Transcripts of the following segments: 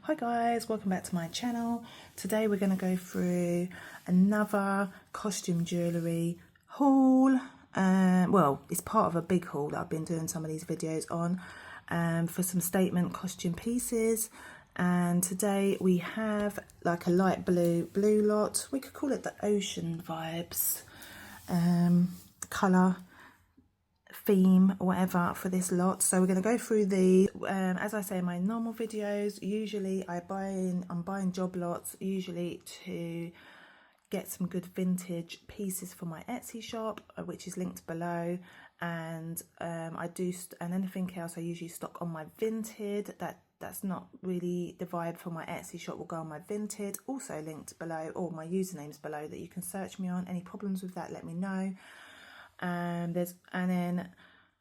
Hi guys, welcome back to my channel. Today we're going to go through another costume jewellery haul. Well, it's part of a big haul that I've been doing some of these videos on for some statement costume pieces. And today we have like a light blue lot. We could call it the ocean vibes colour theme or whatever for this lot. So we're going to go through the as I say in my normal videos, usually I'm buying job lots usually to get some good vintage pieces for my Etsy shop, which is linked below, and and anything else I usually stock on my Vinted. That's not really the vibe for my Etsy shop, will go on my Vinted, also linked below, or my usernames below that you can search me on. Any problems with that, let me know.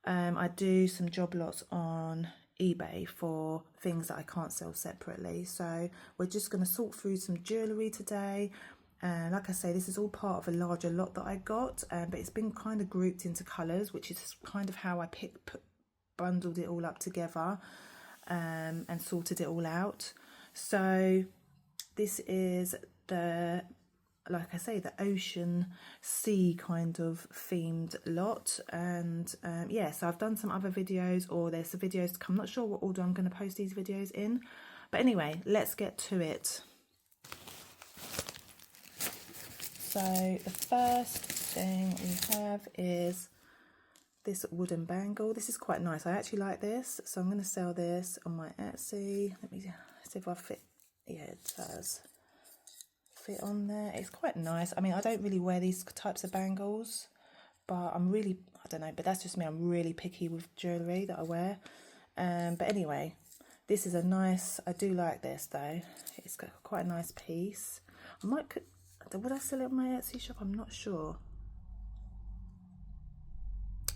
I do some job lots on eBay for things that I can't sell separately. So we're just going to sort through some jewellery today. Like I say, this is all part of a larger lot that I got, but it's been kind of grouped into colours, which is kind of how I bundled it all up together and sorted it all out. So this is like I say, the ocean sea kind of themed lot. And yeah, so I've done some other videos, or there's some videos to come. I'm not sure what order I'm going to post these videos in, but anyway, let's get to it. So the first thing we have is this wooden bangle. This is quite nice. I actually like this, so I'm going to sell this on my Etsy. Let me see if I fit. Yeah, it does fit on there. It's quite nice. I mean, I don't really wear these types of bangles, but I don't know, but that's just me. I'm really picky with jewellery that I wear. But anyway, this is I do like this though. It's got quite a nice piece. Would I sell it on my Etsy shop? I'm not sure.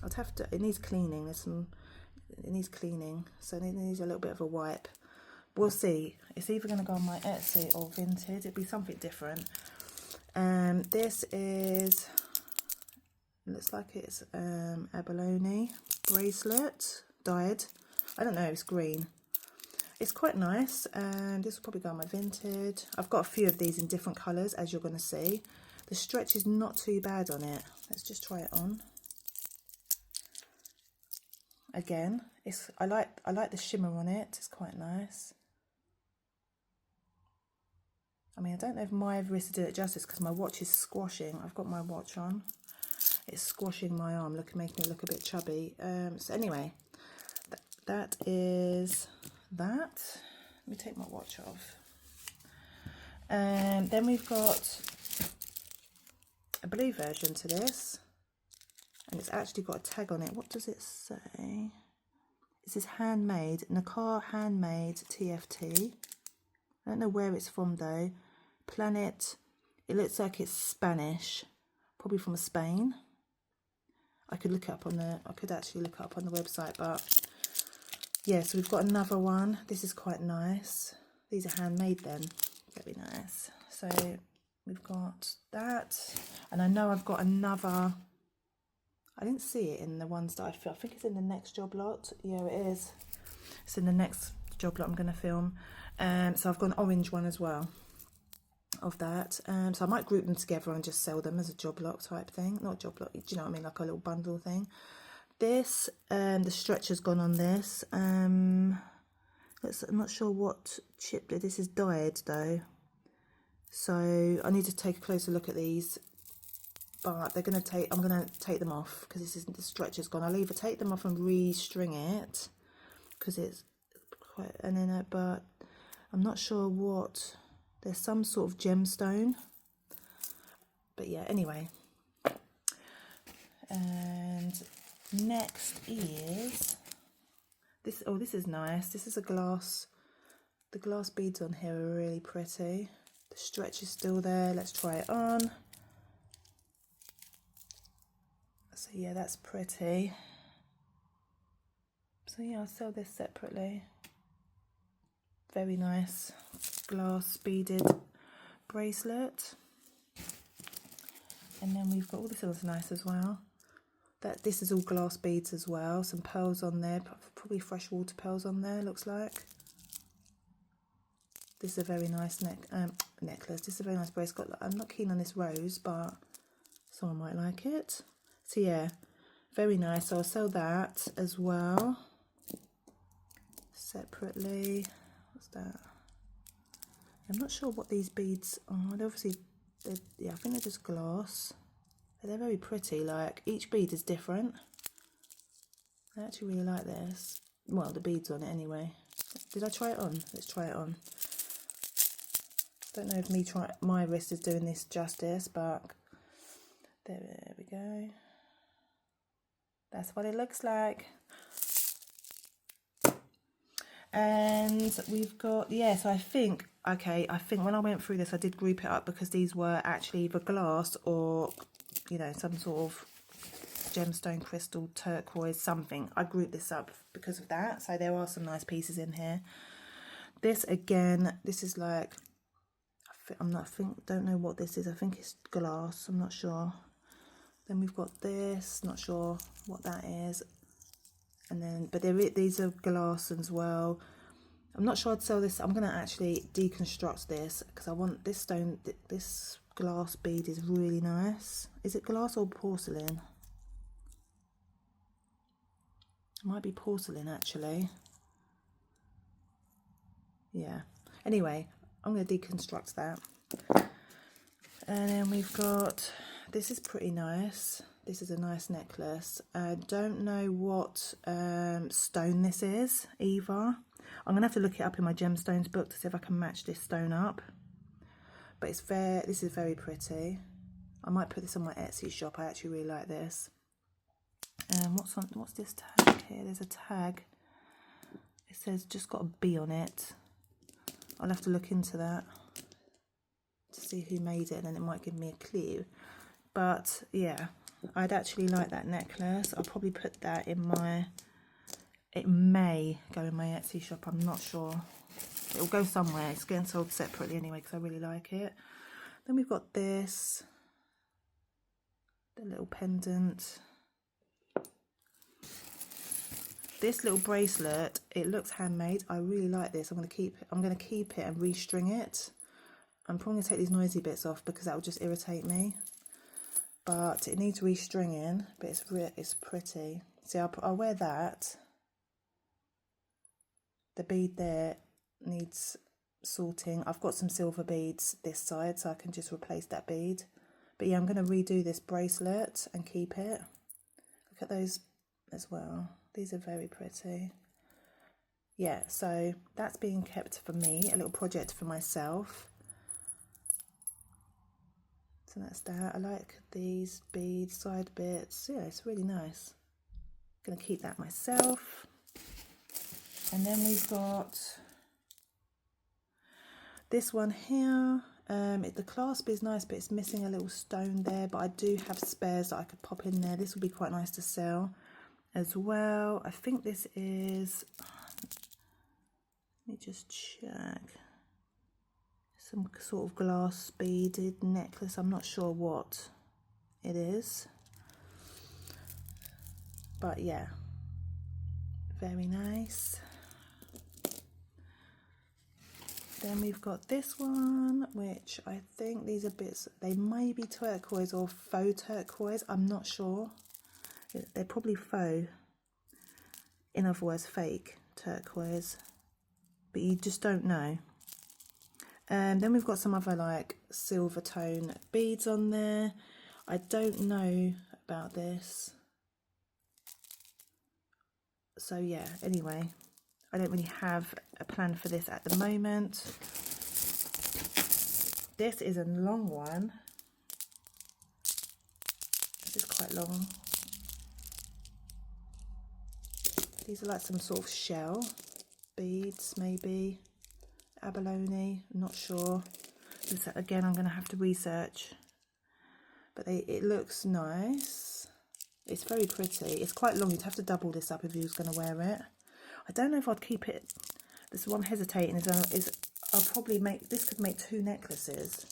I'd have to, it needs cleaning. It needs cleaning, so it needs a little bit of a wipe. We'll see. It's either going to go on my Etsy or Vinted. It'd be something different. This looks like it's abalone bracelet, dyed. I don't know, it's green. It's quite nice. This will probably go on my Vinted. I've got a few of these in different colours, as you're going to see. The stretch is not too bad on it. Let's just try it on. Again, I like the shimmer on it. It's quite nice. I mean, I don't know if my wrist did it justice because my watch is squashing. I've got my watch on. It's squashing my arm, making it look a bit chubby. So anyway, that is that. Let me take my watch off. Then we've got a blue version to this. And it's actually got a tag on it. What does it say? This is handmade, Nakar handmade TFT. I don't know where it's from though. Planet, it looks like it's Spanish, probably from Spain. I could actually look it up on the website, but yeah, so we've got another one. This is quite nice. These are handmade then, very nice. So we've got that, and I know I've got another. I didn't see it in the ones that I think it's in the next job lot. Yeah, it is. It's in the next job lot I'm going to film. So I've got an orange one as well of that. So I might group them together and just sell them as a job lot type thing. Not job lot, do you know what I mean? Like a little bundle thing. This, the stretch has gone on this. I'm not sure what chip. This is dyed though. So I need to take a closer look at these. But I'm going to take them off because the stretch has gone. I'll either take them off and restring it because it's quite but I'm not sure what. There's some sort of gemstone. But yeah, anyway. And next is this. Oh, this is nice. This is a glass. The glass beads on here are really pretty. The stretch is still there. Let's try it on. So yeah, that's pretty. So yeah, I'll sell this separately. Very nice glass beaded bracelet. And then we've got, this one's nice as well. This is all glass beads as well. Some pearls on there, probably freshwater pearls on there, looks like. This is a very nice necklace. This is a very nice bracelet. I'm not keen on this rose, but someone might like it. So yeah, very nice. So I'll sell that as well separately. What's that? I'm not sure what these beads are. They're obviously, yeah, I think they're just glass. But they're very pretty. Like, each bead is different. I actually really like this. Well, the beads on it anyway. Did I try it on? Let's try it on. Don't know if my wrist is doing this justice, but there we go. That's what it looks like. And we've got, yeah, so I think when I went through this, I did group it up because these were actually either glass or, you know, some sort of gemstone, crystal, turquoise, something. I grouped this up because of that. So there are some nice pieces in here. This again, this is like, don't know what this is. I think it's glass. I'm not sure. Then we've got this. Not sure what that is. And then, but these are glass as well. I'm not sure I'd sell this. I'm going to actually deconstruct this because I want this stone. This glass bead is really nice. Is it glass or porcelain? It might be porcelain actually. Yeah. Anyway, I'm going to deconstruct that. And then we've got, this is pretty nice. This is a nice necklace. I don't know what stone this is either. I'm going to have to look it up in my gemstones book to see if I can match this stone up. But this is very pretty. I might put this on my Etsy shop. I actually really like this. What's this tag here? There's a tag. It says just got a B on it. I'll have to look into that to see who made it, and then it might give me a clue. But yeah, I'd actually like that necklace. I'll probably put that in it may go in my Etsy shop, I'm not sure. It'll go somewhere. It's getting sold separately anyway because I really like it. Then we've got this, the little pendant. This little bracelet, it looks handmade. I really like this. I'm going to keep it and restring it. I'm probably going to take these noisy bits off because that will just irritate me. But it needs restringing, but it's pretty. See, I'll wear that. The bead there needs sorting. I've got some silver beads this side, so I can just replace that bead. But yeah, I'm going to redo this bracelet and keep it. Look at those as well. These are very pretty. Yeah, so that's being kept for me, a little project for myself. So that's that. I like these beads, side bits. Yeah, it's really nice. Gonna keep that myself. And then we've got this one here. The clasp is nice, but it's missing a little stone there. But I do have spares that I could pop in there. This would be quite nice to sell as well. I think this is, let me just check, some sort of glass beaded necklace. I'm not sure what it is, but yeah, very nice. Then we've got this one, which I think these are bits, they may be turquoise or faux turquoise, I'm not sure. They're probably faux, in other words fake turquoise, but you just don't know. And then we've got some other like silver tone beads on there. I don't know about this. So yeah, anyway, I don't really have a plan for this at the moment. This is a long one. This is quite long. These are like some sort of shell beads, maybe. Abalone, I'm not sure. This, again, I'm going to have to research. But it looks nice. It's very pretty. It's quite long. You'd have to double this up if you was going to wear it. I don't know if I'd keep it. This is what I'm hesitating is I'll probably make, this could make 2 necklaces.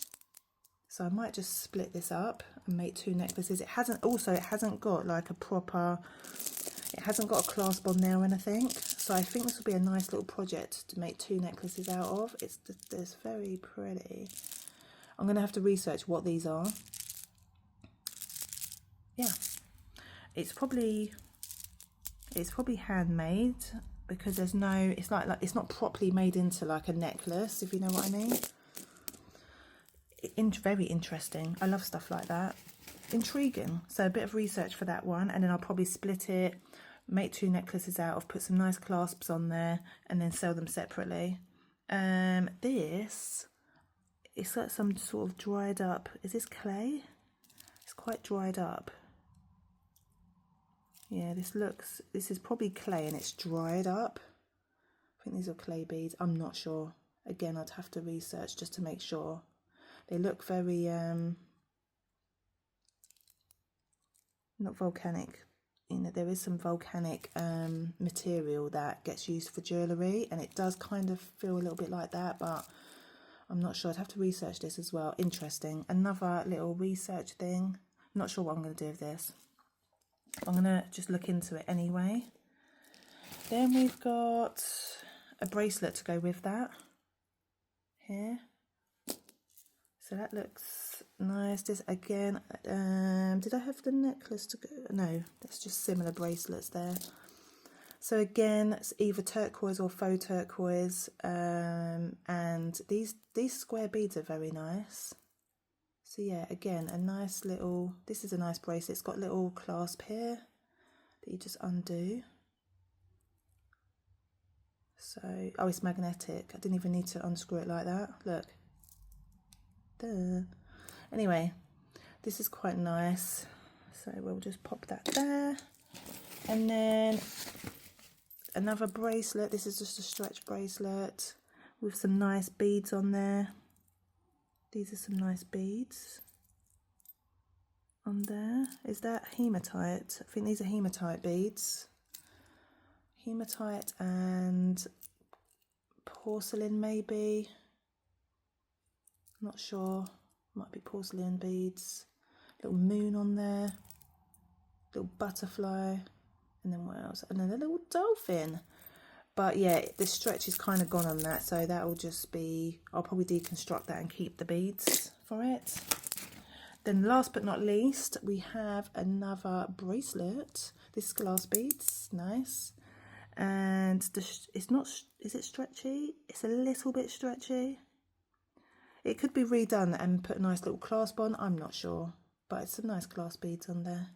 So I might just split this up and make 2 necklaces. It hasn't got like a proper, it hasn't got a clasp on there or anything. So I think this will be a nice little project to make 2 necklaces out of. It's very pretty. I'm going to have to research what these are. Yeah, it's probably handmade, because there's no, it's like it's not properly made into like a necklace, if you know what I mean. Very interesting. I love stuff like that. Intriguing. So a bit of research for that one, and then I'll probably split it, make 2 necklaces out of, put some nice clasps on there, and then sell them separately. This, it's like some sort of dried up, is this clay? It's quite dried up. Yeah, this is probably clay and it's dried up. I think these are clay beads. I'm not sure. Again, I'd have to research just to make sure. They look very, not volcanic. You know, there is some volcanic material that gets used for jewellery, and it does kind of feel a little bit like that, but I'm not sure. I'd have to research this as well. Interesting. Another little research thing. I'm not sure what I'm going to do with this. I'm going to just look into it anyway. Then we've got a bracelet to go with that here. So that looks nice. This again, did I have the necklace to go? No, that's just similar bracelets there. So again, it's either turquoise or faux turquoise, and these square beads are very nice. So yeah, again, a nice little, this is a nice bracelet. It's got a little clasp here that you just undo. So, oh, it's magnetic. I didn't even need to unscrew it like that. Look. Duh. Anyway, this is quite nice. So we'll just pop that there. And then another bracelet. This is just a stretch bracelet with some nice beads on there. These are some nice beads on there. Is that hematite? I think these are hematite beads. Hematite and porcelain maybe. Not sure. Might be porcelain beads. Little moon on there. Little butterfly. And then what else? And then a little dolphin. But yeah, the stretch is kind of gone on that, so that will just be, I'll probably deconstruct that and keep the beads for it. Then last but not least, we have another bracelet. This is glass beads, nice. And it's not, is it stretchy? It's a little bit stretchy. It could be redone and put a nice little clasp on, I'm not sure. But it's some nice glass beads on there.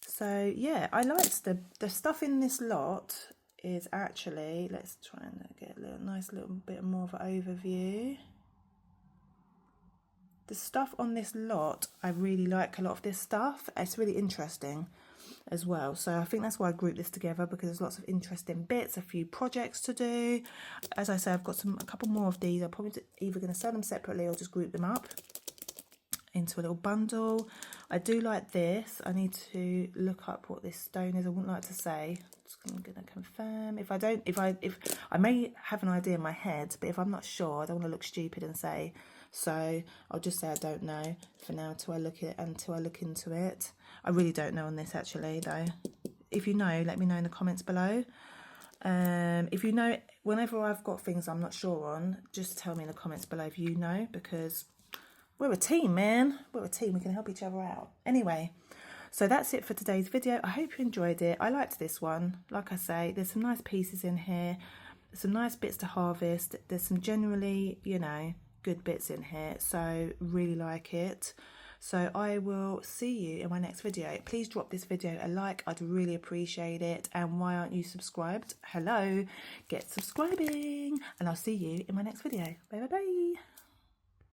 So yeah, I liked the stuff in this lot. Is actually, let's try and get a nice little bit more of an overview. The stuff on this lot, I really like a lot of this stuff. It's really interesting as well. So I think that's why I grouped this together, because there's lots of interesting bits, a few projects to do. As I say, I've got a couple more of these. I'm probably either going to sell them separately or just group them up into a little bundle. I do like this. I need to look up what this stone is. I wouldn't like to say. I'm going to confirm. If I may have an idea in my head, but if I'm not sure, I don't want to look stupid and say. So I'll just say I don't know for now until I look into it. I really don't know on this actually though. If you know, let me know in the comments below. If you know, whenever I've got things I'm not sure on, just tell me in the comments below if you know, because we're a team, man. We're a team. We can help each other out. Anyway, so that's it for today's video. I hope you enjoyed it. I liked this one. Like I say, there's some nice pieces in here. Some nice bits to harvest. There's some generally, you know, good bits in here. So really like it. So I will see you in my next video. Please drop this video a like. I'd really appreciate it. And why aren't you subscribed? Hello. Get subscribing. And I'll see you in my next video. Bye, bye, bye.